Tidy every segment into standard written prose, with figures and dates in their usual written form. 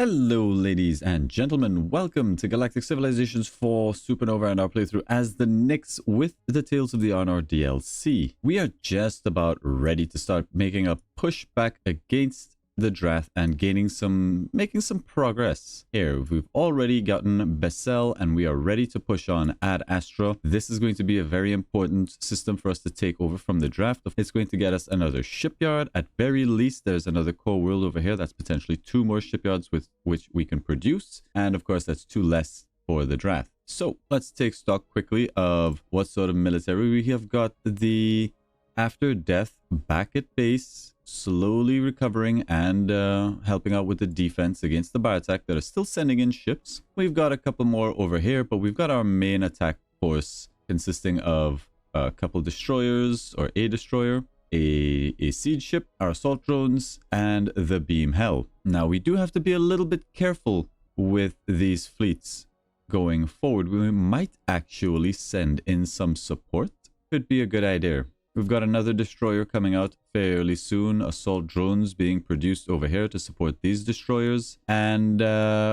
Hello ladies and gentlemen, welcome to Galactic Civilizations 4 Supernova and our playthrough as the Nyx with the Tales of the Honor DLC. We are just about ready to start making a pushback against the Drath and making some progress. Here, we've already gotten Bessel and we are ready to push on Ad Astra. This is going to be a very important system for us to take over from the Draft. It's going to get us another shipyard. At very least, there's another core world over here. That's potentially 2 more shipyards with which we can produce. And of course, that's 2 less for the Draft. So let's take stock quickly of what sort of military we have got. The After Death back at base, slowly recovering and helping out with the defense against the Baratak that are still sending in ships. We've got a couple more over here, but we've got our main attack force consisting of a couple destroyers or a destroyer, a siege ship, our assault drones, and the beam hell. Now we do have to be a little bit careful with these fleets going forward. We might actually send in some support. Could be a good idea. We've got another destroyer coming out fairly soon. Assault drones being produced over here to support these destroyers. And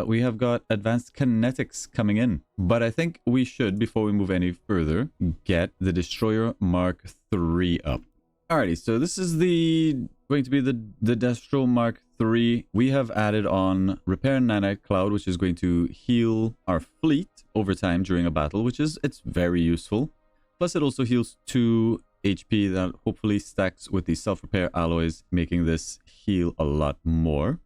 we have got advanced kinetics coming in. But I think we should, before we move any further, get the Destroyer Mark III up. Alrighty, so this is going to be the Destro Mark III. We have added on Repair Nanite Cloud, which is going to heal our fleet over time during a battle, it's very useful. Plus it also heals 2 HP that hopefully stacks with the self-repair alloys, making this heal a lot more,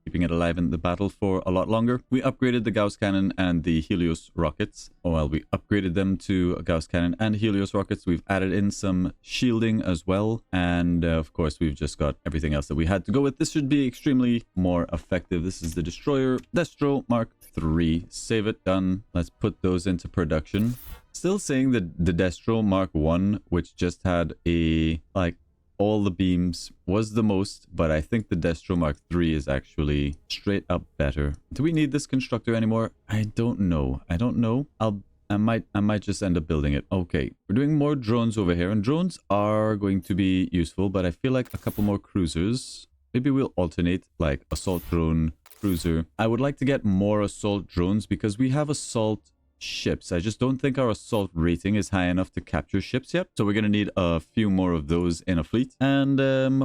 keeping it alive in the battle for a lot longer. We upgraded the Gauss Cannon and the Helios rockets. Well, we upgraded them to a Gauss Cannon and Helios rockets. We've added in some shielding as well. And of course, we've just got everything else that we had to go with. This should be extremely more effective. This is the Destroyer Destro Mark III. Save it, done. Let's put those into production. Still saying that the Destro Mark I, which just had all the beams, was the most, but I think the Destro Mark III is actually straight up better. Do we need this constructor anymore? I don't know. I might just end up building it. Okay, we're doing more drones over here, and drones are going to be useful, but I feel like a couple more cruisers. Maybe we'll alternate like assault drone, cruiser. I would like to get more assault drones because we have assault ships. I just don't think our assault rating is high enough to capture ships yet. So we're going to need a few more of those in a fleet. And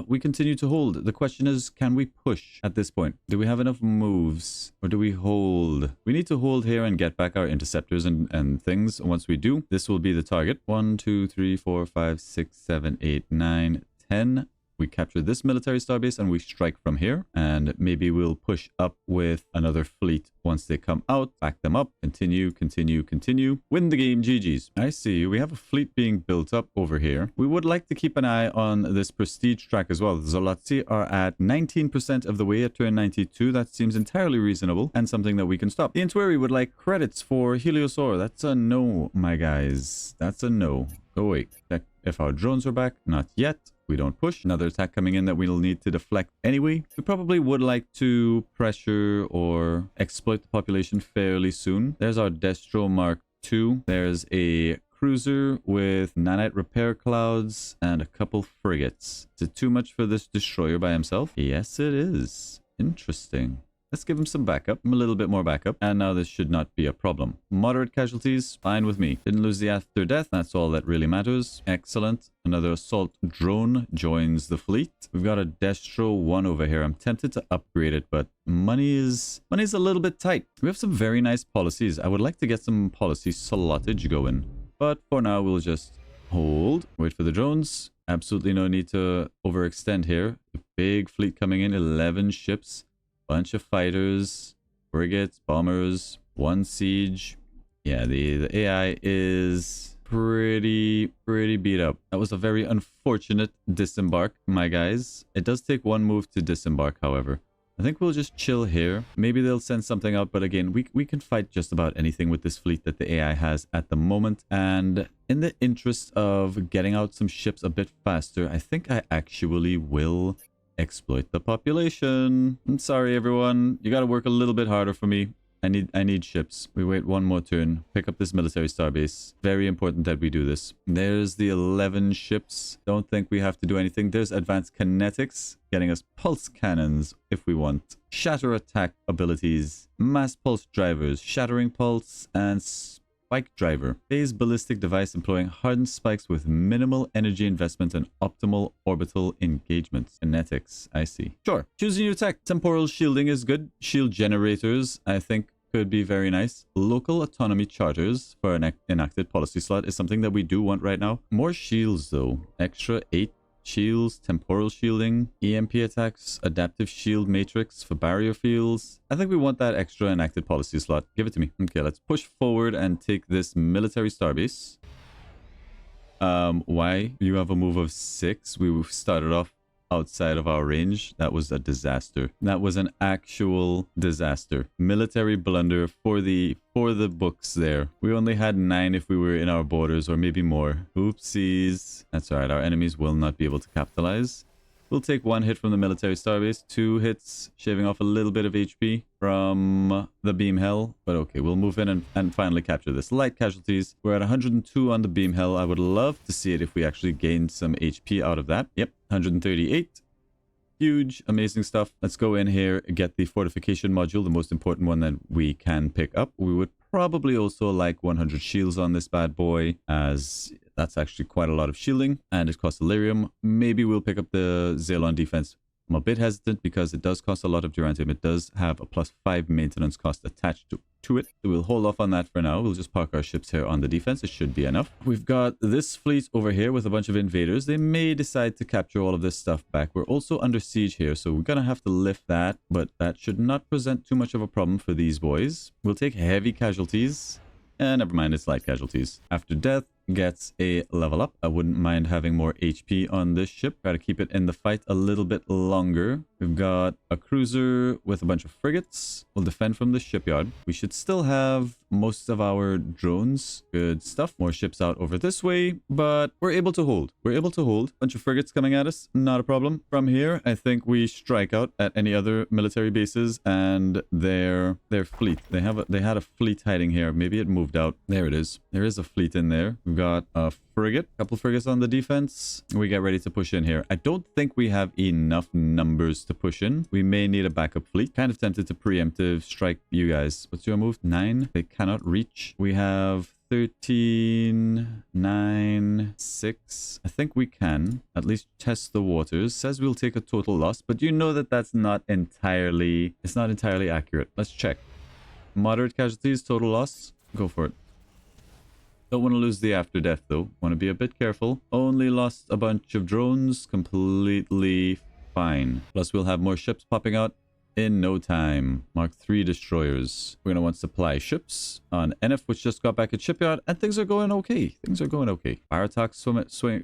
we continue to hold. The question is, can we push at this point? Do we have enough moves? Or do we hold? We need to hold here and get back our interceptors and things. Once we do, this will be the target. 1, 2, 3, 4, 5, 6, 7, 8, 9, 10. We capture this military starbase and we strike from here. And maybe we'll push up with another fleet once they come out. Back them up. Continue. Win the game. GG's. I see. We have a fleet being built up over here. We would like to keep an eye on this prestige track as well. The Zolotzi are at 19% of the way at turn 92. That seems entirely reasonable and something that we can stop. The Antwerry would like credits for Heliosaur. That's a no, my guys. That's a no. Go away. Check if our drones are back. Not yet. We don't push. Another attack coming in that we'll need to deflect anyway. We probably would like to pressure or exploit the population fairly soon. There's our Destro Mark II. There's a cruiser with nanite repair clouds and a couple frigates. Is it too much for this destroyer by himself? Yes, it is. Interesting. Let's give him some backup, a little bit more backup, and now this should not be a problem. Moderate casualties, fine with me. Didn't lose the after death, that's all that really matters. Excellent. Another assault drone joins the fleet. We've got a Destro 1 over here. I'm tempted to upgrade it, but money's a little bit tight. We have some very nice policies. I would like to get some policy slottage going, but for now we'll just hold, wait for the drones. Absolutely no need to overextend here. The big fleet coming in, 11 ships. Bunch of fighters, frigates, bombers, 1 siege. Yeah, the AI is pretty beat up. That was a very unfortunate disembark, my guys. It does take 1 move to disembark, however. I think we'll just chill here. Maybe they'll send something out, but again, we can fight just about anything with this fleet that the AI has at the moment. And in the interest of getting out some ships a bit faster, I think I actually will exploit the population. I'm sorry, everyone. You gotta work a little bit harder for me. I need ships. We wait one more turn. Pick up this military starbase. Very important that we do this. There's the 11 ships. Don't think we have to do anything. There's advanced kinetics, getting us pulse cannons if we want. Shatter attack abilities. Mass pulse drivers. Shattering pulse and spike driver. Phase ballistic device employing hardened spikes with minimal energy investment and optimal orbital engagements. Kinetics. I see. Sure. Choose a new tech. Temporal shielding is good. Shield generators, I think, could be very nice. Local autonomy charters for an enacted policy slot is something that we do want right now. More shields though. Extra 8 shields, temporal shielding, EMP attacks, adaptive shield matrix for barrier fields. I think we want that extra enacted policy slot. Give it to me. Okay, let's push forward and take this military starbase. Why? You have a move of 6. We started off outside of our range. That was a disaster. That was an actual disaster. Military blunder for the books there. We only had 9 if we were in our borders, or maybe more. Oopsies. That's all right. Our enemies will not be able to capitalize. We'll take 1 hit from the military starbase, 2 hits, shaving off a little bit of HP from the beam hell. But okay, we'll move in and finally capture this. Light casualties. We're at 102 on the beam hell. I would love to see it if we actually gained some HP out of that. Yep, 138. Huge, amazing stuff. Let's go in here and get the fortification module, the most important one that we can pick up. We would probably also like 100 shields on this bad boy, as that's actually quite a lot of shielding, and it costs Illyrium. Maybe we'll pick up the Xeylon defense. I'm a bit hesitant because it does cost a lot of Durantium. It does have a +5 maintenance cost attached to it. So we'll hold off on that for now. We'll just park our ships here on the defense. It should be enough. We've got this fleet over here with a bunch of invaders. They may decide to capture all of this stuff back. We're also under siege here, so we're going to have to lift that, but that should not present too much of a problem for these boys. We'll take heavy casualties. And never mind, it's light casualties. After death gets a level up. I wouldn't mind having more HP on this ship. Try to keep it in the fight a little bit longer. We've got a cruiser with a bunch of frigates. We'll defend from the shipyard. We should still have most of our drones. Good stuff. More ships out over this way, but we're able to hold. We're able to hold. Bunch of frigates coming at us. Not a problem. From here, I think we strike out at any other military bases and their fleet. They had a fleet hiding here. Maybe it moved out. There it is. There is a fleet in there. We've got a frigate, a couple frigates on the defense. We get ready to push in here. I don't think we have enough numbers to push in. We may need a backup fleet. Kind of tempted to preemptive strike you guys. What's your move? 9. They cannot reach. We have 13, 9, 6. I think we can at least test the waters. Says we'll take a total loss, but you know that that's not entirely, it's not entirely accurate. Let's check. Moderate casualties, total loss. Go for it. Don't want to lose the after death though. Want to be a bit careful. Only lost a bunch of drones. Completely fine. Plus we'll have more ships popping out in no time. Mark 3 destroyers. We're going to want supply ships on NF, which just got back at shipyard, and things are going okay. Things are going okay. Baratak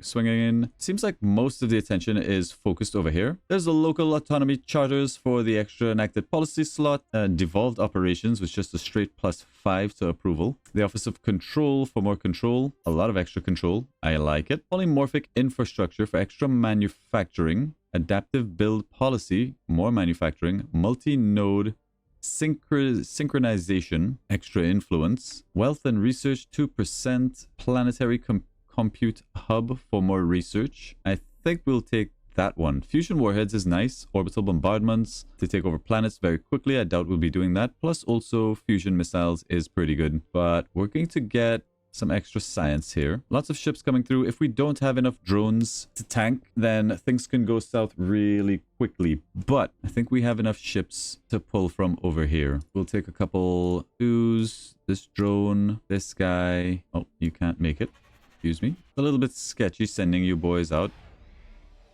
swinging in. Seems like most of the attention is focused over here. There's the local autonomy charters for the extra enacted policy slot. Devolved operations with just a straight +5 to approval. The Office of Control for more control. A lot of extra control. I like it. Polymorphic infrastructure for extra manufacturing. Adaptive build policy, more manufacturing, multi-node synchronization, extra influence, wealth and research 2%, planetary compute hub for more research. I think we'll take that one. Fusion warheads is nice. Orbital bombardments to take over planets very quickly. I doubt we'll be doing that. Plus also fusion missiles is pretty good. But we're going to get some extra science here. Lots of ships coming through. If we don't have enough drones to tank, then things can go south really quickly. But I think we have enough ships to pull from over here. We'll take a couple twos, this drone, this guy. Oh, you can't make it. Excuse me. A little bit sketchy sending you boys out.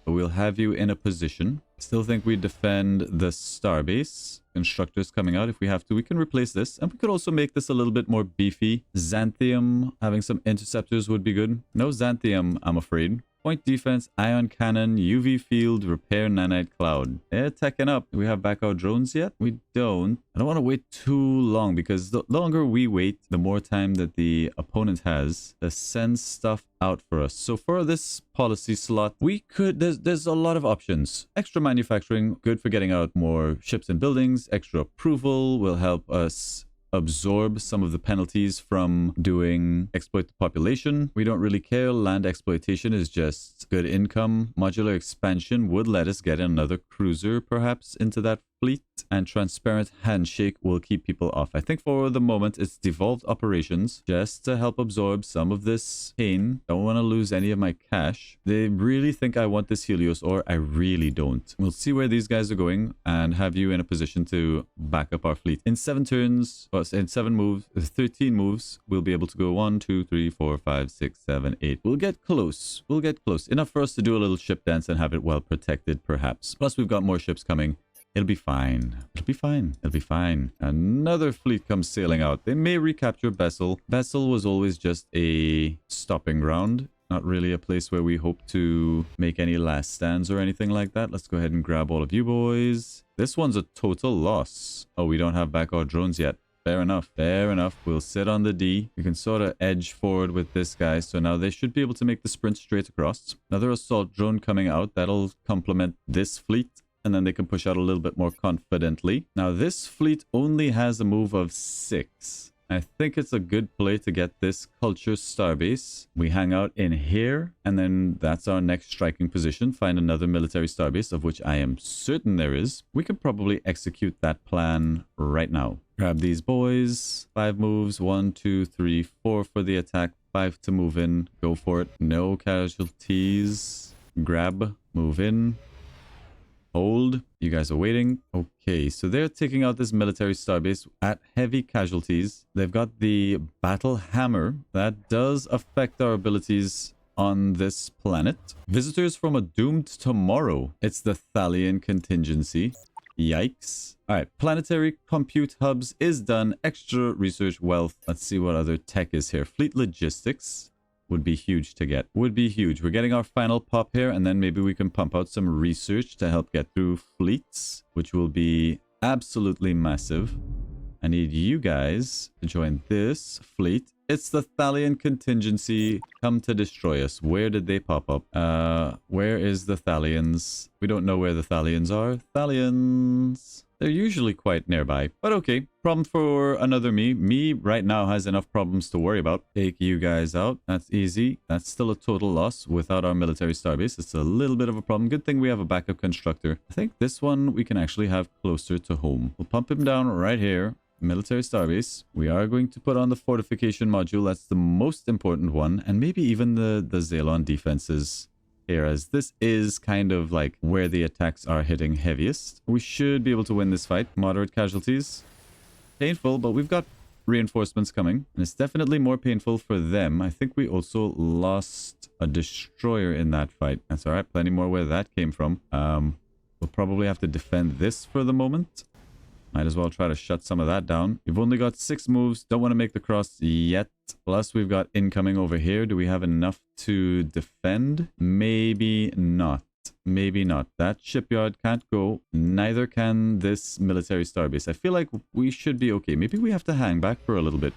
But we'll have you in a position. Still think we defend the starbase. Constructors coming out if we have to. We can replace this. And we could also make this a little bit more beefy. Xanthium, having some interceptors would be good. No Xanthium, I'm afraid. Point defense, ion cannon, UV field, repair nanite cloud. They're teching up. Do we have back our drones yet? We don't. I don't want to wait too long because the longer we wait, the more time that the opponent has to send stuff out for us. So for this policy slot, we could, there's a lot of options. Extra manufacturing, good for getting out more ships and buildings. Extra approval will help us absorb some of the penalties from doing exploit the population. We don't really care. Land exploitation is just good income. Modular expansion would let us get another cruiser perhaps into that fleet, and transparent handshake will keep people off. I think for the moment it's devolved operations just to help absorb some of this pain. Don't want to lose any of my cash. They really think I want this Helios ore. I really don't. We'll see where these guys are going and have you in a position to back up our fleet. In 7 turns, or in 7 moves, 13 moves, we'll be able to go 1, 2, 3, 4, 5, 6, 7, 8. We'll get close. We'll get close. Enough for us to do a little ship dance and have it well protected, perhaps. Plus, we've got more ships coming. It'll be fine. It'll be fine. It'll be fine. Another fleet comes sailing out. They may recapture Bessel. Bessel was always just a stopping ground. Not really a place where we hope to make any last stands or anything like that. Let's go ahead and grab all of you boys. This one's a total loss. Oh, we don't have back our drones yet. Fair enough. Fair enough. We'll sit on the D. We can sort of edge forward with this guy. So now they should be able to make the sprint straight across. Another assault drone coming out. That'll complement this fleet. And then they can push out a little bit more confidently. Now, this fleet only has a move of 6. I think it's a good play to get this culture starbase. We hang out in here, and then that's our next striking position. Find another military starbase, of which I am certain there is. We could probably execute that plan right now. Grab these boys. 5 moves. 1, 2, 3, 4 for the attack. 5 to move in. Go for it. No casualties. Grab. Move in. Hold. You guys are waiting. Okay, so they're taking out this military starbase at heavy casualties. They've got the battle hammer. That does affect our abilities on this planet. Visitors from a doomed tomorrow. It's the Thalian contingency. Yikes. All right, planetary compute hubs is done. Extra research wealth. Let's see what other tech is here. Fleet logistics. Would be huge to get. Would be huge. We're getting our final pop here, and then maybe we can pump out some research to help get through fleets, which will be absolutely massive. I need you guys to join this fleet. It's the Thalian contingency. Come to destroy us. Where did they pop up? Where is the Thalians? We don't know where the Thalians are. Thalians. They're usually quite nearby. But okay, problem for another me. Me right now has enough problems to worry about. Take you guys out. That's easy. That's still a total loss without our military starbase. It's a little bit of a problem. Good thing we have a backup constructor. I think this one we can actually have closer to home. We'll pump him down right here. Military starbase. We are going to put on the fortification module. That's the most important one. And maybe even the Xalon defenses here, as this is kind of like where the attacks are hitting heaviest. We should be able to win this fight. Moderate casualties. Painful, but we've got reinforcements coming. And it's definitely more painful for them. I think we also lost a destroyer in that fight. That's all right. Plenty more where that came from. We'll probably have to defend this for the moment. Might as well try to shut some of that down. We've only got 6 moves. Don't want to make the cross yet. Plus, we've got incoming over here. Do we have enough to defend? Maybe not. Maybe not. That shipyard can't go. Neither can this military starbase. I feel like we should be okay. Maybe we have to hang back for a little bit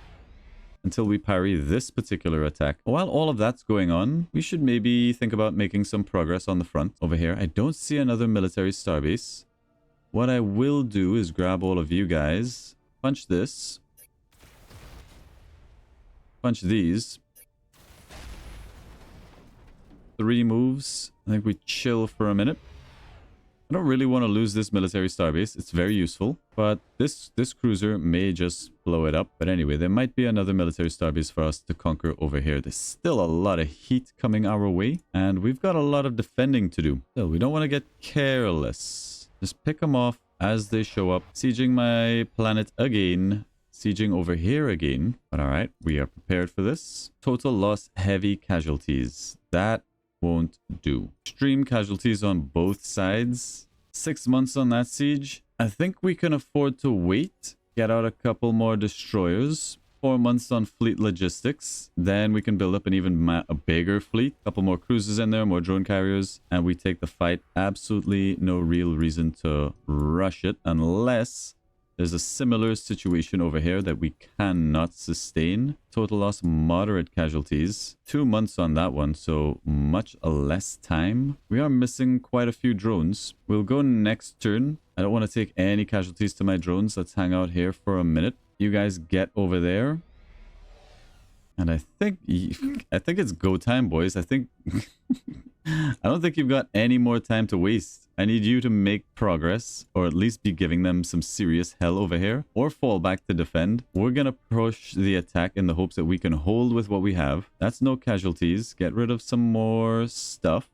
until we parry this particular attack. While all of that's going on, we should maybe think about making some progress on the front over here. I don't see another military starbase. What I will do is grab all of you guys, punch this, punch these. 3 moves. I think we chill for a minute. I don't really want to lose this military starbase. It's very useful, but this cruiser may just blow it up. But anyway, there might be another military starbase for us to conquer over here. There's still a lot of heat coming our way, and we've got a lot of defending to do. So we don't want to get careless. Just pick them off as they show up. Sieging my planet again. Sieging over here again. But all right, we are prepared for this. Total loss, heavy casualties. That won't do. Extreme casualties on both sides. 6 months on that siege. I think we can afford to wait. Get out a couple more destroyers. 4 months on fleet logistics. Then we can build up an even a bigger fleet. A couple more cruisers in there, more drone carriers, and we take the fight. Absolutely no real reason to rush it unless there's a similar situation over here that we cannot sustain. Total loss, moderate casualties. 2 months on that one, so much less time. We are missing quite a few drones. We'll go next turn. I don't want to take any casualties to my drones. Let's hang out here for a minute. You guys get over there. And I think it's go time, boys. I think I don't think you've got any more time to waste. I need you to make progress, or at least be giving them some serious hell over here, or fall back to defend. We're gonna push the attack in the hopes that we can hold with what we have. That's no casualties. Get rid of some more stuff.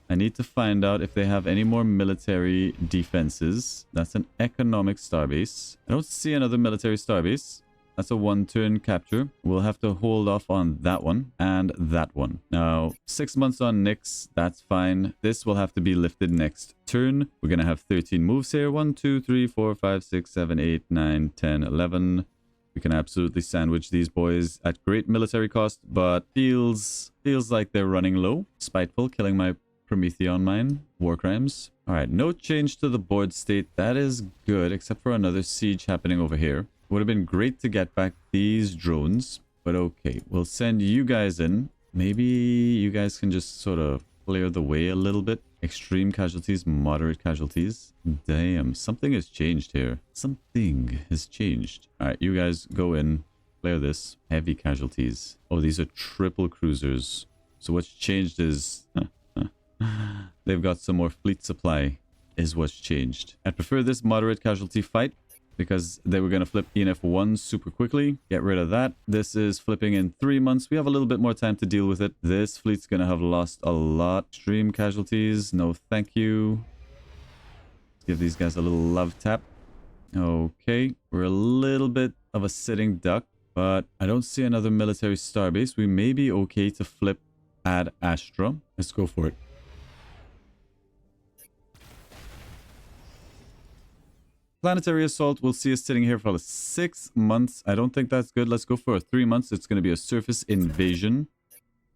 I need to find out if they have any more military defenses. That's an economic starbase. I don't see another military starbase. That's a one-turn capture. We'll have to hold off on that one and that one. Now, 6 months on Nyx, that's fine. This will have to be lifted next turn. We're going to have 13 moves here. 1, 2, 3, 4, 5, 6, 7, 8, 9, 10, 11. We can absolutely sandwich these boys at great military cost, but feels like they're running low. Spiteful, killing my Prometheon mine. War crimes. All right, no change to the board state. That is good, except for another siege happening over here. Would have been great to get back these drones, but okay, we'll send you guys in. Maybe you guys can just sort of clear the way a little bit. Extreme casualties, moderate casualties. Damn, something has changed here. Something has changed. All right, you guys go in, clear this. Heavy casualties. Oh, these are triple cruisers. So what's changed is they've got some more fleet supply is what's changed. I prefer this moderate casualty fight, because they were going to flip ENF1 super quickly. Get rid of that. This is flipping in 3 months. We have a little bit more time to deal with it. This fleet's going to have lost a lot. Extreme casualties. No, thank you. Let's give these guys a little love tap. Okay. We're a little bit of a sitting duck, but I don't see another military starbase. We may be okay to flip Ad Astra. Let's go for it. Planetary assault will see us sitting here for 6 months. I don't think that's good. Let's go for 3 months. It's going to be a surface invasion.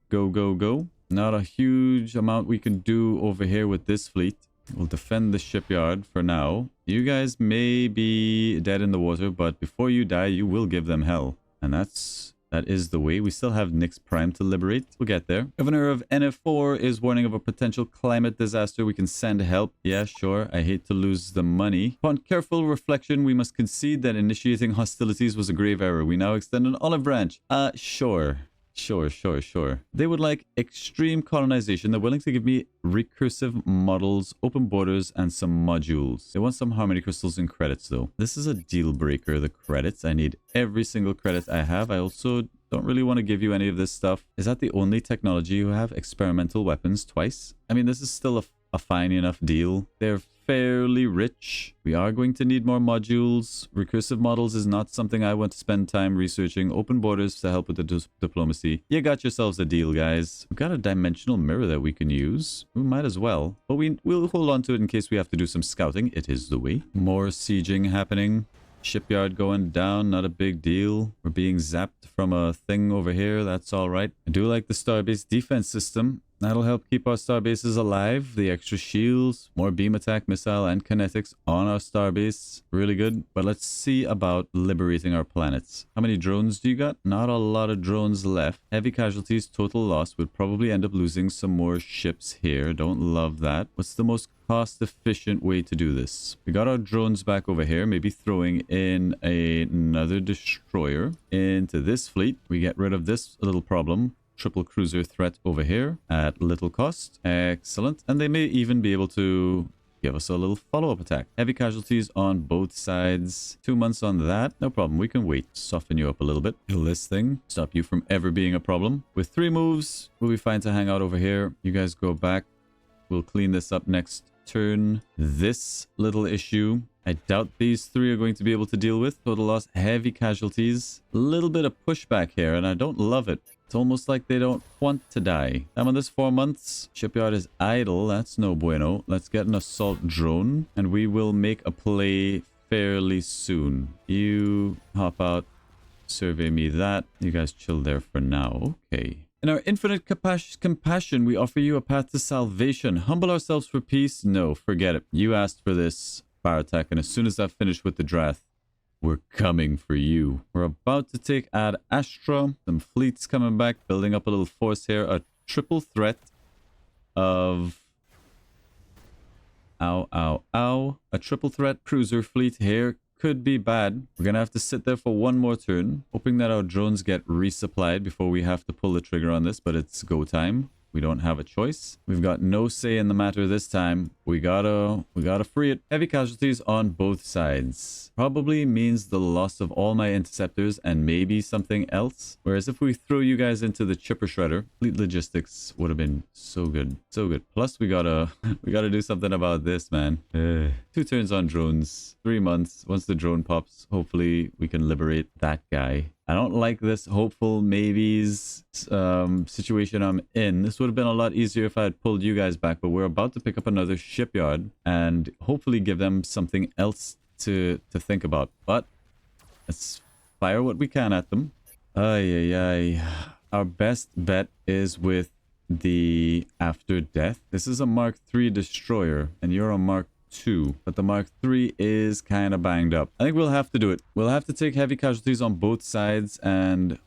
Go, go, go. Not a huge amount we can do over here with this fleet. We'll defend the shipyard for now. You guys may be dead in the water, but before you die, you will give them hell. And that is the way. We still have Nyx Prime to liberate. We'll get there. Governor of NF4 is warning of a potential climate disaster. We can send help. Yeah, sure. I hate to lose the money. Upon careful reflection, we must concede that initiating hostilities was a grave error. We now extend an olive branch. Sure. Sure. They would like extreme colonization. They're willing to give me recursive models, open borders, and some modules. They want some harmony crystals and credits, though. This is a deal breaker, the credits. I need every single credit I have. I also don't really want to give you any of this stuff. Is that the only technology you have? Experimental weapons twice? I mean, this is still a fine enough deal. They're fairly rich. We are going to need more modules. Recursive models is not something I want to spend time researching. Open borders to help with the diplomacy. You got yourselves a deal, guys. We've got a dimensional mirror that we can use. We might as well. But we'll hold on to it in case we have to do some scouting. It is the way. More sieging happening. Shipyard going down, not a big deal. We're being zapped from a thing over here. That's all right. I do like the starbase defense system. That'll help keep our starbases alive. The extra shields, more beam attack, missile, and kinetics on our starbase. Really good. But let's see about liberating our planets. How many drones do you got? Not a lot of drones left. Heavy casualties, total loss. We'd probably end up losing some more ships here. Don't love that. What's the most cost-efficient way to do this? We got our drones back over here. Maybe throwing in another destroyer into this fleet. We get rid of this little problem. Triple cruiser threat over here at little cost. Excellent. And they may even be able to give us a little follow-up attack. Heavy casualties on both sides. 2 months on that. No problem. We can wait. Soften you up a little bit. Kill this thing. Stop you from ever being a problem. With 3 moves, we'll be fine to hang out over here. You guys go back. We'll clean this up next turn. This little issue, I doubt these 3 are going to be able to deal with. Total loss, heavy casualties. A little bit of pushback here, and I don't love it. It's almost like they don't want to die. I'm on this 4 months. Shipyard is idle. That's no bueno. Let's get an assault drone, and we will make a play fairly soon. You hop out. Survey me that. You guys chill there for now. Okay. In our infinite compassion, we offer you a path to salvation. Humble ourselves for peace? No, forget it. You asked for this, Baratak, and as soon as I've finished with the Drath, we're coming for you. We're about to take Ad Astra. Some fleets coming back, building up a little force here. A triple threat of... A triple threat cruiser fleet here. could be bad. We're gonna have to sit there for one more turn, hoping that our drones get resupplied before we have to pull the trigger on this, but it's go time. We don't have a choice. We've got no say in the matter this time. We gotta free it. Heavy casualties on both sides. Probably means the loss of all my interceptors and maybe something else. Whereas if we throw you guys into the chipper shredder, fleet logistics would have been so good. So good. Plus we gotta do something about this, man. 2 turns on drones. 3 months. Once the drone pops, hopefully we can liberate that guy. I don't like this hopeful maybes situation I'm in. This would have been a lot easier if I had pulled you guys back, but we're about to pick up another shipyard and hopefully give them something else to think about. But let's fire what we can at them. Ay, ay, ay. Our best bet is with the After Death. This is a Mark III destroyer and you're a Mark II, but the Mark III is kind of banged up. I think we'll have to do it. We'll have to take heavy casualties on both sides and...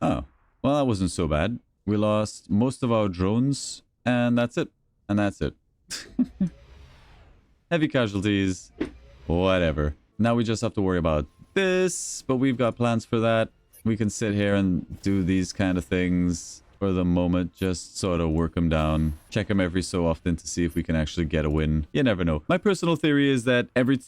Oh, well, that wasn't so bad. We lost most of our drones and that's it. And that's it. Heavy casualties, whatever. Now we just have to worry about this, but we've got plans for that. We can sit here and do these kind of things for the moment, just sort of work them down, check them every so often to see if we can actually get a win. You never know. My personal theory is that every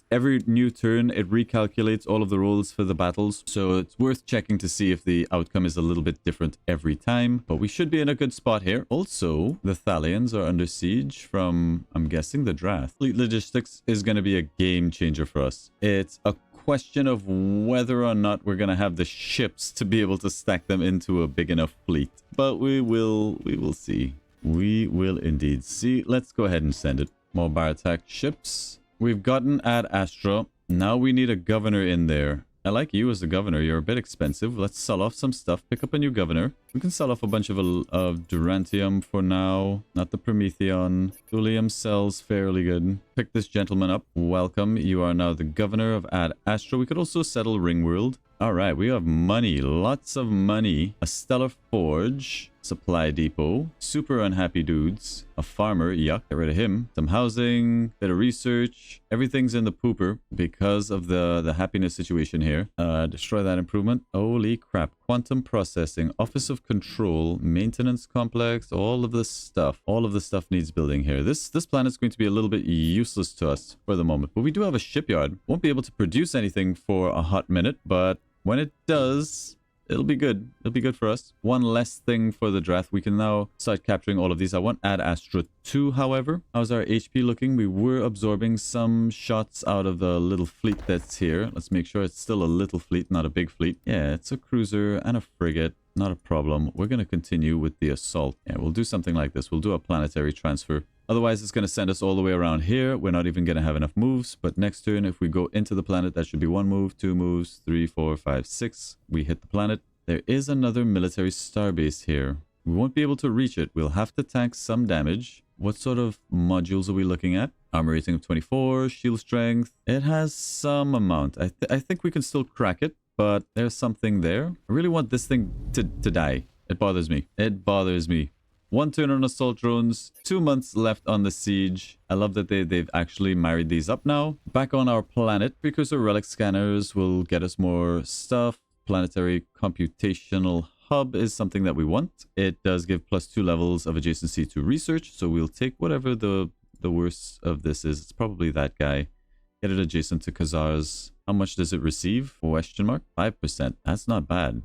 new turn, it recalculates all of the rolls for the battles, so it's worth checking to see if the outcome is a little bit different every time, but we should be in a good spot here. Also, the Thalians are under siege from, I'm guessing, the Drath. Fleet logistics is going to be a game changer for us. It's a question of whether or not we're gonna have the ships to be able to stack them into a big enough fleet, but we will see. We will indeed see. Let's go ahead and send it. More Baratak ships. We've gotten Ad Astra. Now we need a governor in there. I like you as a governor. You're a bit expensive. Let's sell off some stuff. Pick up a new governor. We can sell off a bunch of Durantium for now. Not the Prometheon. Thulium sells fairly good. Pick this gentleman up. Welcome. You are now the governor of Ad Astra. We could also settle Ringworld. All right, we have money. Lots of money. A Stellar Forge. Supply depot. Super unhappy dudes. A farmer. Yuck. Get rid of him. Some housing. Bit of research. Everything's in the pooper because of the happiness situation here. Destroy that improvement. Holy crap. Quantum processing. Office of Control. Maintenance complex. All of this stuff. All of the stuff needs building here. This planet's going to be a little bit useless to us for the moment. But we do have a shipyard. Won't be able to produce anything for a hot minute, but when it does, it'll be good. It'll be good for us. One less thing for the Drath. We can now start capturing all of these. I want Ad Astra 2, however. How's our HP looking? We were absorbing some shots out of the little fleet that's here. Let's make sure it's still a little fleet, not a big fleet. Yeah, it's a cruiser and a frigate. Not a problem. We're going to continue with the assault. Yeah, we'll do something like this. We'll do a planetary transfer. Otherwise, it's going to send us all the way around here. We're not even going to have enough moves. But next turn, if we go into the planet, that should be 1 move, 2 moves, 3, 4, 5, 6. We hit the planet. There is another military starbase here. We won't be able to reach it. We'll have to tank some damage. What sort of modules are we looking at? Armor rating of 24, shield strength. It has some amount. I think we can still crack it, but there's something there. I really want this thing to die. It bothers me. It bothers me. 1 turn on assault drones, 2 months left on the siege. I love that they've actually married these up now. Back on our planet, precursor relic scanners will get us more stuff. Planetary computational hub is something that we want. It does give +2 levels of adjacency to research, so we'll take whatever the worst of this is. It's probably that guy. Get it adjacent to Khazar's. How much does it receive? Question mark? 5%. That's not bad.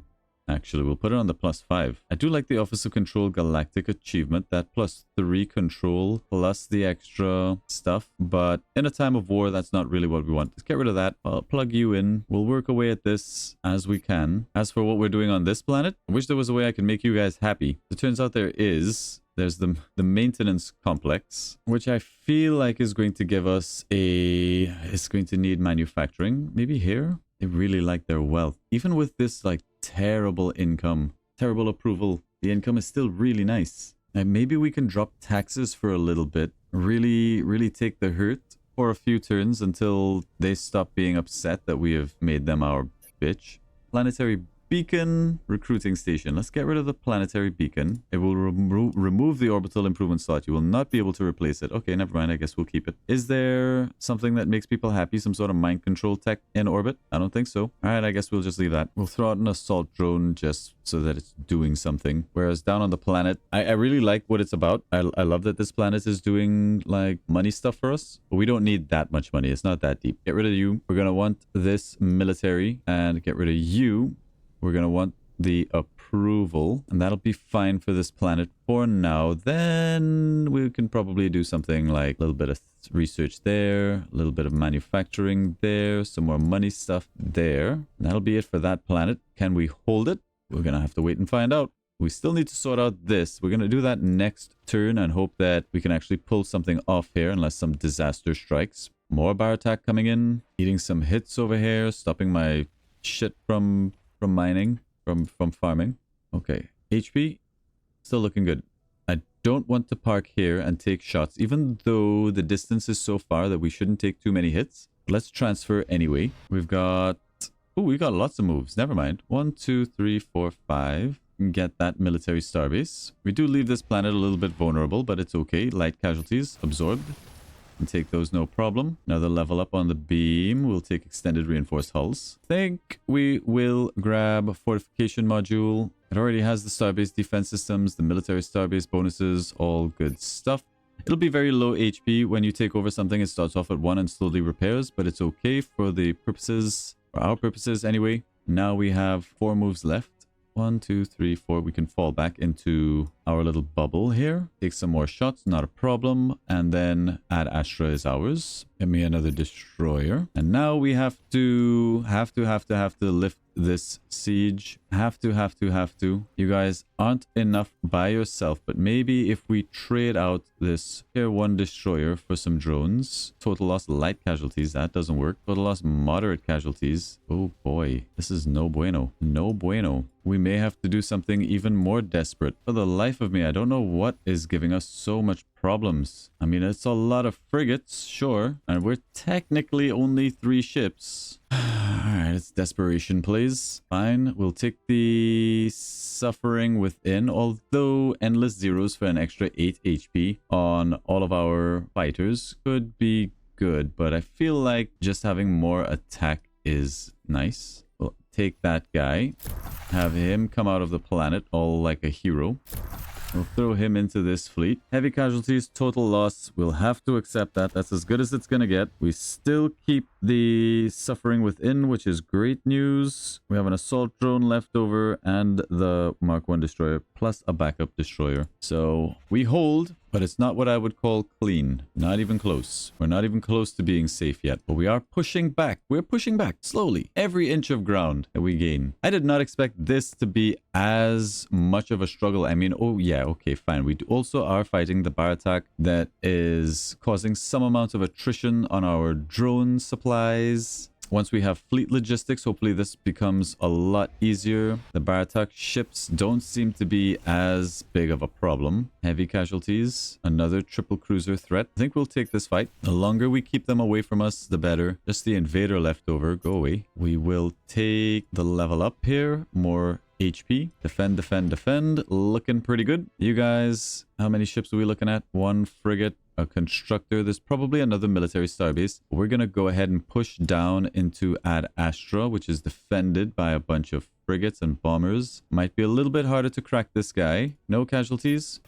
Actually, we'll put it on the +5. I do like the Office of Control Galactic achievement, that +3 control plus the extra stuff. But in a time of war, that's not really what we want. Let's get rid of that. I'll plug you in. We'll work away at this as we can. As for what we're doing on this planet, I wish there was a way I could make you guys happy. It turns out there is. There's the maintenance complex, which I feel like is going to give us it's going to need manufacturing. Maybe here? They really like their wealth. Even with this, like, terrible income, terrible approval, the income is still really nice. And maybe we can drop taxes for a little bit. Really take the hurt for a few turns until they stop being upset that we have made them our bitch. Planetary beacon recruiting station. Let's get rid of the planetary beacon. It will remove the orbital improvement slot. You will not be able to replace it. Okay, never mind. I guess we'll keep it. Is there something that makes people happy? Some sort of mind control tech in orbit? I don't think so. All right, I guess we'll just leave that. We'll throw out an assault drone just so that it's doing something. Whereas down on the planet, I really like what it's about. I love that this planet is doing like money stuff for us, but we don't need that much money. It's not that deep. Get rid of you. We're going to want this military, and get rid of you. We're going to want the approval, and that'll be fine for this planet for now. Then we can probably do something like a little bit of research there, a little bit of manufacturing there, some more money stuff there. That'll be it for that planet. Can we hold it? We're going to have to wait and find out. We still need to sort out this. We're going to do that next turn and hope that we can actually pull something off here unless some disaster strikes. More Baratak coming in, eating some hits over here, stopping my shit from mining, from farming. Okay, HP, still looking good. I don't want to park here and take shots, even though the distance is so far that we shouldn't take too many hits. Let's transfer anyway. We've got... Oh, we got lots of moves. Never mind. 1, 2, 3, 4, 5. Get that military starbase. We do leave this planet a little bit vulnerable, but it's okay. Light casualties absorbed. And take those no problem. Another level up on the beam. We'll take extended reinforced hulls. Think we will grab a fortification module. It already has the starbase defense systems, the military starbase bonuses, all good stuff. It'll be very low HP. When you take over something, it starts off at 1 and slowly repairs, but it's okay for the purposes, for our purposes anyway. Now we have 4 moves left. 1, 2, 3, 4. We can fall back into our little bubble here. Take some more shots, not a problem. And then Ad Astra is ours. Get me another destroyer. And now we have to lift this siege. Have to. You guys aren't enough by yourself, but maybe if we trade out this tier 1 destroyer for some drones. Total loss light casualties, that doesn't work. Total loss moderate casualties. Oh boy, this is no bueno. No bueno. We may have to do something even more desperate. For the life of me, I don't know what is giving us so much problems. I mean, it's a lot of frigates, sure. And we're technically only 3 ships. Alright, it's desperation, please. Fine, we'll take the suffering within, although endless zeros for an extra 8 HP on all of our fighters could be good, but I feel like just having more attack is nice. We'll take that guy, have him come out of the planet all like a hero. We'll throw him into this fleet. Heavy casualties, total loss. We'll have to accept that. That's as good as it's going to get. We still keep the suffering within, which is great news. We have an assault drone left over and the Mark 1 destroyer plus a backup destroyer. So we hold, but it's not what I would call clean. Not even close. We're not even close to being safe yet, but we are pushing back. We're pushing back slowly. Every inch of ground that we gain. I did not expect this to be as much of a struggle. I mean, oh yeah, okay, fine. We also are fighting the Baratak that is causing some amount of attrition on our drone supplies. Once we have fleet logistics, hopefully this becomes a lot easier. The Baratak ships don't seem to be as big of a problem. Heavy casualties, another triple cruiser threat. I think we'll take this fight. The longer we keep them away from us, the better. Just the invader left over. Go away. We will take the level up here. More HP. Defend. Looking pretty good. You guys, how many ships are we looking at? 1 frigate. A constructor. There's probably another military starbase. We're going to go ahead and push down into Ad Astra, which is defended by a bunch of frigates and bombers. Might be a little bit harder to crack this guy. No casualties.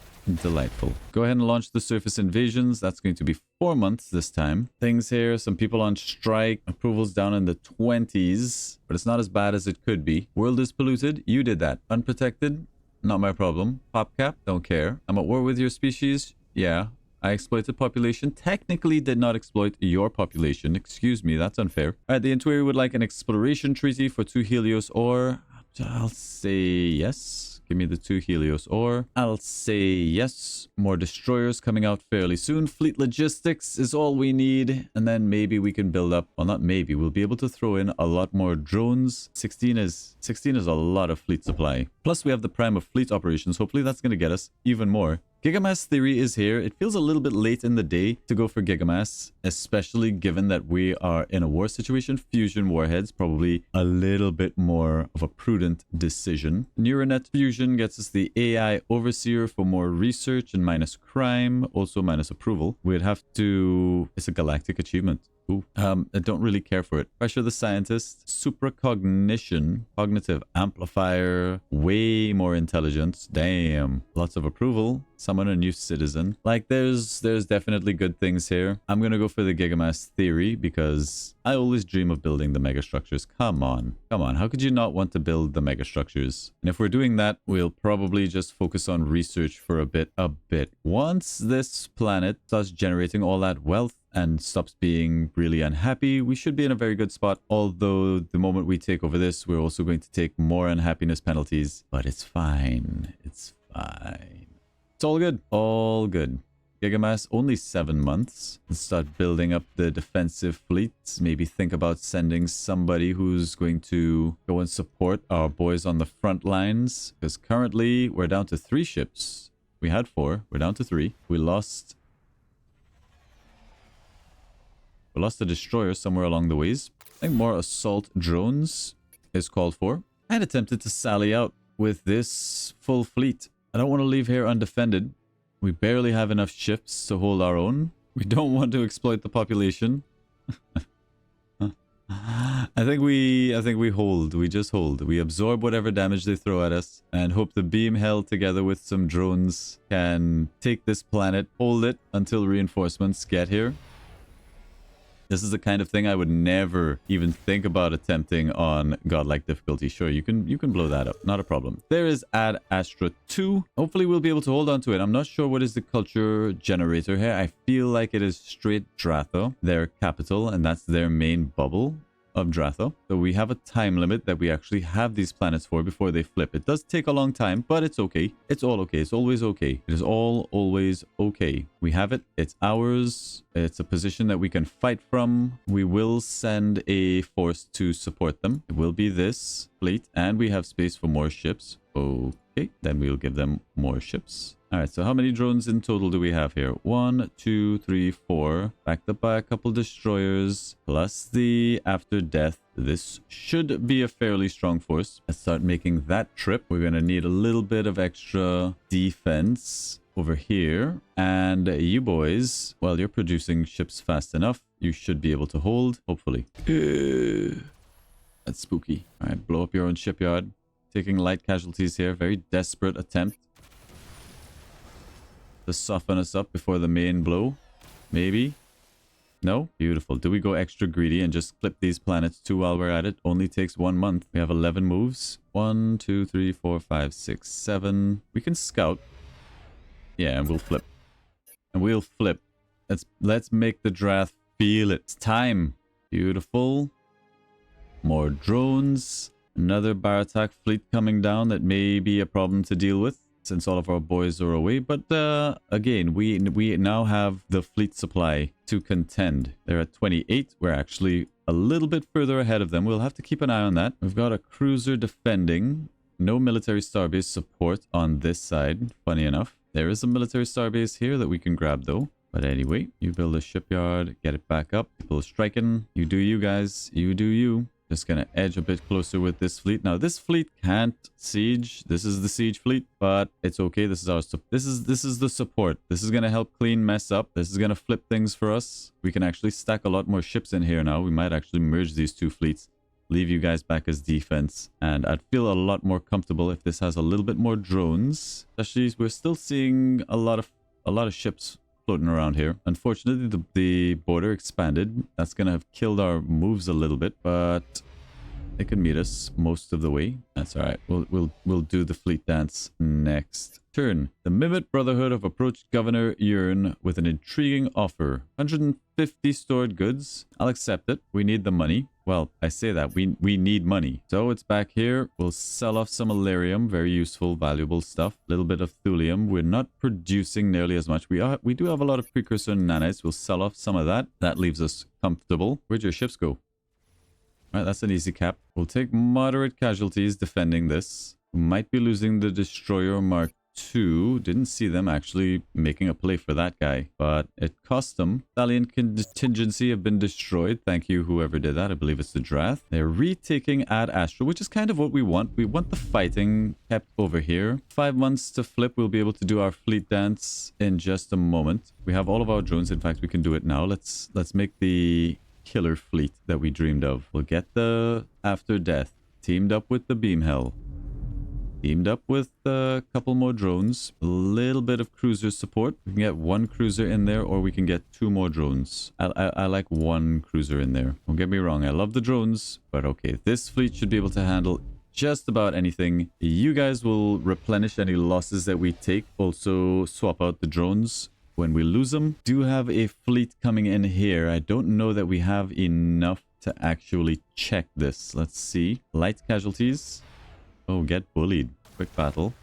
Delightful. Go ahead and launch the surface invasions. That's going to be 4 months this time. Things here. Some people on strike. Approvals down in the 20s. But it's not as bad as it could be. World is polluted. You did that. Unprotected. Not my problem. Pop cap. Don't care. I'm at war with your species. Yeah. I exploited population. Technically did not exploit your population. Excuse me, that's unfair. Alright, the Intuary would like an exploration treaty for 2 Helios ore. I'll say yes. Give me the 2 Helios ore. I'll say yes. More destroyers coming out fairly soon. Fleet logistics is all we need. And then maybe we can build up, well not maybe, we'll be able to throw in a lot more drones. 16 is a lot of fleet supply. Plus we have the prime of fleet operations. Hopefully that's going to get us even more. Gigamass theory is here. It feels a little bit late in the day to go for Gigamass, especially given that we are in a war situation. Fusion warheads, probably a little bit more of a prudent decision. Neuronet fusion gets us the AI overseer for more research and minus crime, also minus approval. We'd have to... It's a galactic achievement. Ooh. I don't really care for it. Pressure the scientist, supracognition, cognitive amplifier, way more intelligence. Damn. Lots of approval. Summon a new citizen. Like, there's definitely good things here. I'm gonna go for the Gigamass theory because I always dream of building the megastructures. Come on. Come on. How could you not want to build the megastructures? And if we're doing that, we'll probably just focus on research for a bit. Once this planet starts generating all that wealth and stops being really unhappy, we should be in a very good spot. Although the moment we take over this, we're also going to take more unhappiness penalties. But it's fine. It's fine. It's all good. All good. Gigamass, only 7 months. Let's start building up the defensive fleets. Maybe think about sending somebody who's going to go and support our boys on the front lines. Because currently, we're down to 3 ships. We had 4. We're down to 3. We lost a destroyer somewhere along the ways. I think more assault drones is called for. I had attempted to sally out with this full fleet. I don't want to leave here undefended. We barely have enough ships to hold our own. We don't want to exploit the population. I think we hold. We just hold. We absorb whatever damage they throw at us and hope the beam held together with some drones can take this planet, hold it until reinforcements get here. This is the kind of thing I would never even think about attempting on godlike difficulty. Sure, you can blow that up. Not a problem. There is Ad Astra 2. Hopefully we'll be able to hold on to it. I'm not sure what is the culture generator here. I feel like it is straight Dratho, their capital, and that's their main bubble of Dratho. So we have a time limit that we actually have these planets for before they flip. It does take a long time, but it's okay. It's all okay. It's always okay. It is all always okay. We have it. It's ours. It's a position that we can fight from. We will send a force to support them. It will be this fleet, and we have space for more ships. Okay, then we'll give them more ships. All right, so how many drones in total do we have here? 1, 2, 3, 4. Backed up by a couple destroyers, plus the after death. This should be a fairly strong force. Let's start making that trip. We're going to need a little bit of extra defense over here. And you boys, well, you're producing ships fast enough. You should be able to hold, hopefully. That's spooky. All right, blow up your own shipyard. Taking light casualties here. Very desperate attempt to soften us up before the main blow. Maybe. No? Beautiful. Do we go extra greedy and just flip these planets too while we're at it? Only takes 1 month. We have 11 moves. 1, 2, 3, 4, 5, 6, 7. We can scout. Yeah, and we'll flip. And we'll flip. Let's make the Drath feel it. It's time. Beautiful. More drones. Another Baratak fleet coming down that may be a problem to deal with since all of our boys are away. But again, we now have the fleet supply to contend. They're at 28. We're actually a little bit further ahead of them. We'll have to keep an eye on that. We've got a cruiser defending. No military starbase support on this side, funny enough. There is a military starbase here that we can grab though. But anyway, you build a shipyard, get it back up. People are striking. You do you guys. You do you. Just gonna edge a bit closer with this fleet. Now, this fleet can't siege. This is the siege fleet, but it's okay. This is our this is the support. This is gonna help clean mess up. This is gonna flip things for us. We can actually stack a lot more ships in here now. We might actually merge these two fleets. Leave you guys back as defense. And I'd feel a lot more comfortable if this has a little bit more drones. Especially, we're still seeing a lot of ships floating around here. Unfortunately, the border expanded. That's gonna have killed our moves a little bit, but they can meet us most of the way. That's all right. We'll do the fleet dance next turn. The Mimit Brotherhood have approached Governor Yearn with an intriguing offer. 150 stored goods. I'll accept it. We need the money. Well, I say that. We need money. So it's back here. We'll sell off some Illyrium. Very useful, valuable stuff. A little bit of Thulium. We're not producing nearly as much. We do have a lot of precursor nanites. We'll sell off some of that. That leaves us comfortable. Where'd your ships go? All right, that's an easy cap. We'll take moderate casualties defending this. We might be losing the Destroyer Mark 2. Didn't see them actually making a play for that guy, but it cost them. Stallion contingency have been destroyed. Thank you, whoever did that. I believe it's the Drath. They're retaking Ad Astra, which is kind of what we want. We want the fighting kept over here. 5 months to flip. We'll be able to do our fleet dance in just a moment. We have all of our drones. In fact, we can do it now. Let's make the killer fleet that we dreamed of. We'll get the After Death teamed up with the Beam Hell. Teamed up with a couple more drones, a little bit of cruiser support. We can get 1 cruiser in there, or we can get 2 more drones. I like 1 cruiser in there. Don't get me wrong, I love the drones, but okay, this fleet should be able to handle just about anything. You guys will replenish any losses that we take. Also, swap out the drones when we lose them. Do have a fleet coming in here. I don't know that we have enough to actually check this. Let's see. Light casualties. Oh, get bullied. Quick battle.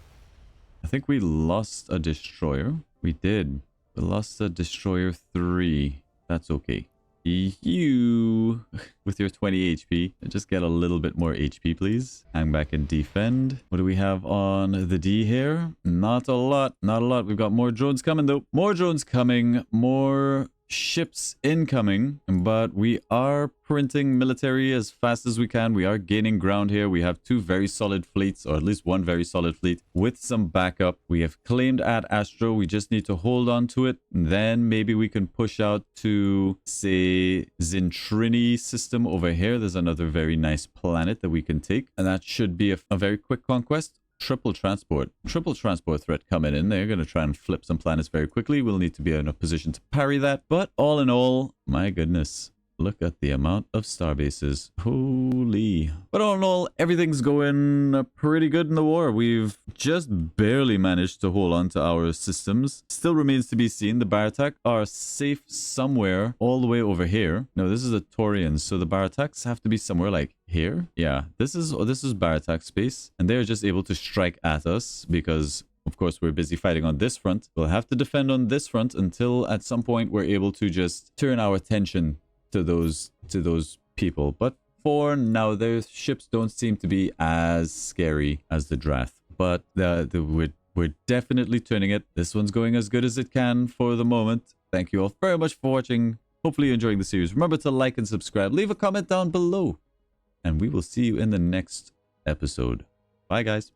I think we lost a destroyer. We did. We lost a destroyer 3. That's okay. You, with your 20 HP, just get a little bit more HP, please. Hang back and defend. What do we have on the D here? Not a lot. Not a lot. We've got more drones coming, though. More drones coming. More ships incoming, but we are printing military as fast as we can. We are gaining ground here. We have 2 very solid fleets, or at least 1 very solid fleet with some backup. We have claimed Ad Astra. We just need to hold on to it. Then maybe we can push out to, say, Zintrini system over here. There's another very nice planet that we can take, and that should be a very quick conquest. Triple transport threat coming in. They're going to try and flip some planets very quickly. We'll need to be in a position to parry that. But all in all, my goodness, look at the amount of star bases. Holy. But all in all, everything's going pretty good in the war. We've just barely managed to hold on to our systems. Still remains to be seen. The Baratak are safe somewhere all the way over here. No, this is a Taurian, so the Barataks have to be somewhere like here. Yeah, this is Baratak space, and they're just able to strike at us because of course we're busy fighting on this front. We'll have to defend on this front until at some point we're able to just turn our attention to those people. But for now, their ships don't seem to be as scary as the Drath, but we're definitely turning it. This one's going as good as it can for the moment. Thank you all very much for watching. Hopefully you're enjoying the series. Remember to like and subscribe. Leave a comment down below, and we will see you in the next episode. Bye, guys.